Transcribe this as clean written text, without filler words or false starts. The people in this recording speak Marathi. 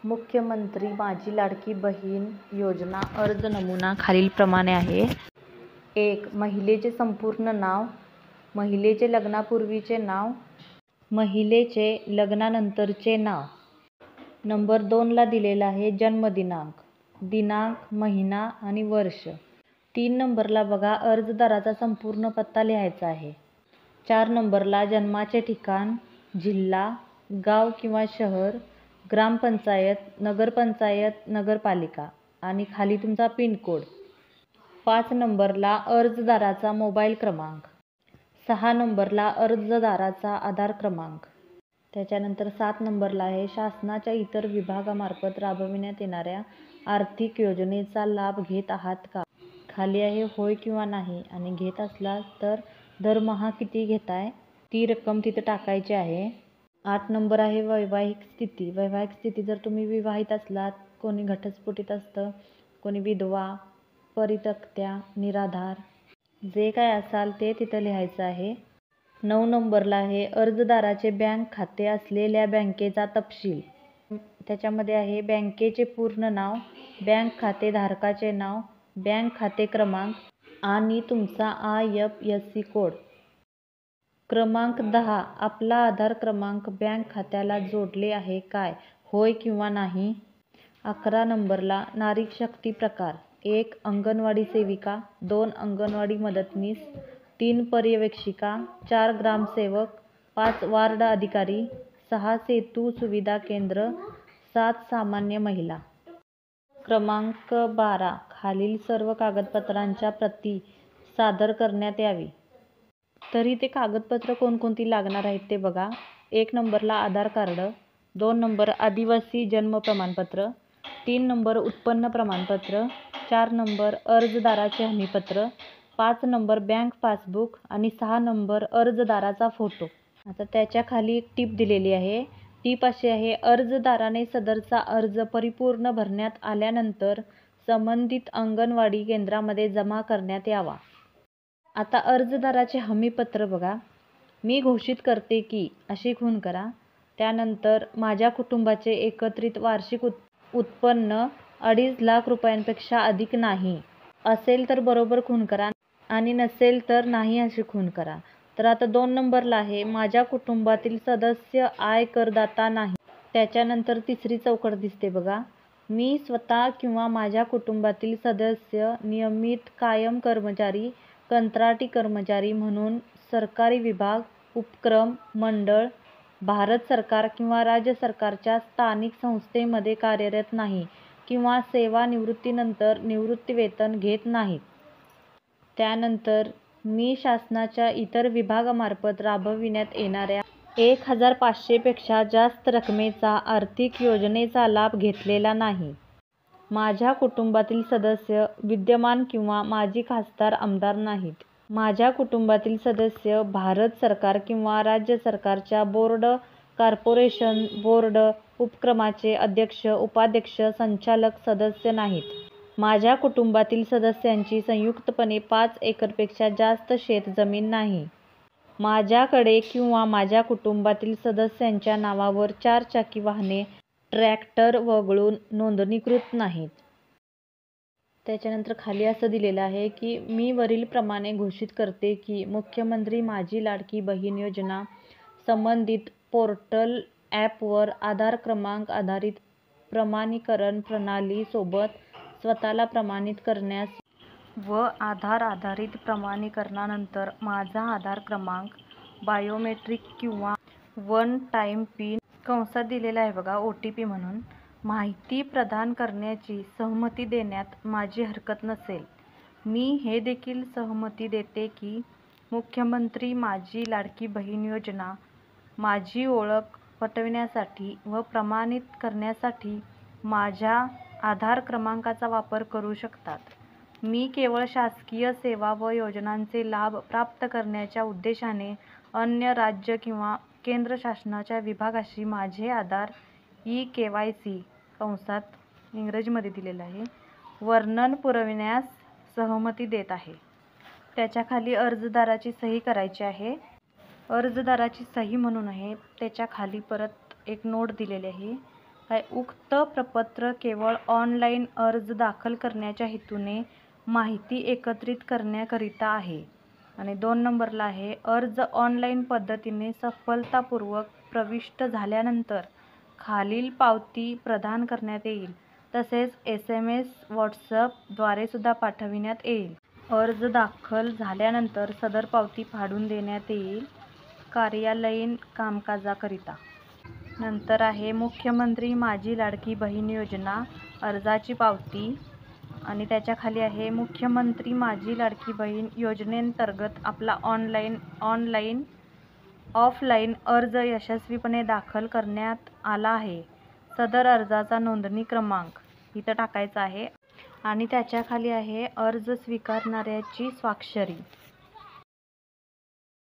मुख्यमंत्री माझी लाडकी बहीण योजना अर्ज नमुना खालीलप्रमाणे आहे. 1. महिलेचे संपूर्ण नाव, महिलेचे लग्नापूर्वीचे नाव, महिलेचे लग्नानंतरचे नाव. नंबर 2 ला दिलेला आहे जन्मदिनांक, दिनांक, महिना आणि वर्ष. 3 नंबरला बघा अर्जदाराचा संपूर्ण पत्ता लिहायचा आहे. 4 नंबरला जन्माचे ठिकाण, जिल्हा, गाव किंवा शहर, ग्रामपंचायत, नगरपंचायत, नगरपालिका आणि खाली तुमचा पिनकोड. 5 नंबरला अर्जदाराचा मोबाईल क्रमांक. 6 नंबरला अर्जदाराचा आधार क्रमांक. त्याच्यानंतर 7 नंबरला आहे शासनाच्या इतर विभागामार्फत राबविण्यात येणाऱ्या आर्थिक योजनेचा लाभ घेत आहात का. खाली आहे होय किंवा नाही आणि घेत असला तर दरमहा किती घेताय ती रक्कम तिथे टाकायची आहे. 8 नंबर आहे वैवाहिक स्थिती. वैवाहिक स्थिती जर तुम्ही विवाहित असलात, कोणी घटस्फोटित असतं, कोणी विधवा, परित्यक्त्या, निराधार, जे काय असाल ते तिथं लिहायचं आहे. 9 नंबरला आहे अर्जदाराचे बँक खाते असलेल्या बँकेचा तपशील. त्याच्यामध्ये आहे बँकेचे पूर्ण नाव, बँक खाते धारकाचे नाव, बँक खाते क्रमांक आणि तुमचा IFSC कोड. क्रमांक 10 आपला आधार क्रमांक बँक खात्याला जोडले आहे काय, होय किंवा नाही. 11 नंबरला नारी शक्ती प्रकार. 1 अंगणवाडी सेविका, 2 अंगणवाडी मदतनीस, 3 पर्यवेक्षिका, 4 ग्रामसेवक, 5 वार्ड अधिकारी, 6 सेतू सुविधा केंद्र, 7 सामान्य महिला. क्रमांक 12 खालील सर्व कागदपत्रांच्या प्रती सादर करण्यात यावी. तरी ते कागदपत्र कोणकोणती लागणार आहेत ते बघा. 1 नंबरला आधार कार्ड, 2 नंबर आदिवासी जन्म प्रमाणपत्र, 3 नंबर उत्पन्न प्रमाणपत्र, 4 नंबर अर्जदाराचे हमीपत्र, 5 नंबर बँक पासबुक आणि 6 नंबर अर्जदाराचा फोटो. आता त्याच्या खाली एक टीप दिलेली आहे. टीप अशी आहे अर्जदाराने सदरचा अर्ज परिपूर्ण भरण्यात आल्यानंतर संबंधित अंगणवाडी केंद्रामध्ये जमा करण्यात यावा. आता अर्जदाराचे हमीपत्र बघा. मी घोषित करते की अशी खूण करा. त्यानंतर माझ्या कुटुंबाचे एकत्रित वार्षिक उत्पन्न 2.5 लाख रुपयांपेक्षा अधिक नाही असेल तर बरोबर खूण करा आणि नसेल तर नाही अशी खूण करा. तर आता 2 नंबरला आहे माझ्या कुटुंबातील सदस्य आय करदाता नाही. त्याच्यानंतर तिसरी चौकट दिसते बघा. मी स्वतः किंवा माझ्या कुटुंबातील सदस्य नियमित कायम कर्मचारी, कंत्राटी कर्मचारी म्हणून सरकारी विभाग, उपक्रम, मंडळ, भारत सरकार किंवा राज्य सरकारच्या स्थानिक संस्थेमध्ये कार्यरत नाही किंवा सेवानिवृत्तीनंतर निवृत्तीवेतन घेत नाहीत. त्यानंतर मी शासनाच्या इतर विभागामार्फत राबविण्यात येणाऱ्या 1,500 पेक्षा जास्त रकमेचा आर्थिक योजनेचा लाभ घेतलेला नाही. माझ्या कुटुंबातील सदस्य विद्यमान किंवा माजी खासदार आमदार नाहीत. माझ्या कुटुंबातील सदस्य भारत सरकार किंवा राज्य सरकारच्या बोर्ड, कॉर्पोरेशन, बोर्ड, उपक्रमाचे अध्यक्ष, उपाध्यक्ष, संचालक सदस्य नाहीत. माझ्या कुटुंबातील सदस्यांची संयुक्तपणे 5 एकरपेक्षा जास्त शेतजमीन नाही. माझ्याकडे किंवा माझ्या कुटुंबातील सदस्यांच्या नावावर 4 चाकी वाहने, ट्रॅक्टर वगळून नोंदणीकृत नाहीत. त्याच्यानंतर खाली असं दिलेलं आहे की मी वरीलप्रमाणे घोषित करते की मुख्यमंत्री माझी लाडकी बहीण योजना संबंधित पोर्टल ॲपवर आधार क्रमांक आधारित प्रमाणीकरण प्रणाली सोबत स्वतःला प्रमाणित करण्यास व आधार आधारित प्रमाणीकरणानंतर माझा आधार क्रमांक, बायोमेट्रिक किंवा वन टाइम पिन कंसात दिलेला आहे बघा OTP म्हणून माहिती प्रदान करण्याची सहमती देण्यात माझी हरकत नसेल. मी हे देखील सहमती देते की मुख्यमंत्री माझी लाडकी बहीण योजना माझी ओळख पटविण्यासाठी व प्रमाणित करण्यासाठी माझ्या आधार क्रमांकाचा वापर करू शकतात. मी केवळ शासकीय सेवा व योजनांचे लाभ प्राप्त करण्याच्या उद्देशाने अन्य राज्य किंवा केंद्र शासनाच्या विभागाशी माझे आधार eKYC कंसात इंग्रजीमध्ये दिलेलं आहे वर्णन पुरविण्यास सहमती देत आहे. त्याच्या खाली अर्जदाराची सही करायची आहे. अर्जदाराची सही म्हणून आहे त्याच्या खाली परत एक नोट दिलेली आहे. उक्त प्रपत्र केवळ ऑनलाईन अर्ज दाखल करण्याच्या हेतूने माहिती एकत्रित करण्याकरिता आहे. आणि 2 नंबरला आहे, अर्ज ऑनलाईन पद्धतीने सफलतापूर्वक प्रविष्ट झाल्यानंतर खालील पावती प्रदान करण्यात येईल. तसेच SMS, WhatsApp द्वारेसुद्धा पाठविण्यात येईल. अर्ज दाखल झाल्यानंतर सदर पावती फाडून देण्यात येईल कार्यालयीन कामकाजाकरिता. नंतर आहे मुख्यमंत्री माझी लाडकी बहीण योजना अर्जाची पावती. आणि त्याच्याखाली आहे मुख्यमंत्री माझी लाडकी बहीण योजनेंतर्गत आपला ऑनलाईन ऑफलाईन अर्ज यशस्वीपणे दाखल करण्यात आला आहे. सदर अर्जाचा नोंदणी क्रमांक इथं टाकायचा आहे. आणि त्याच्याखाली आहे अर्ज स्वीकारणाऱ्याची स्वाक्षरी.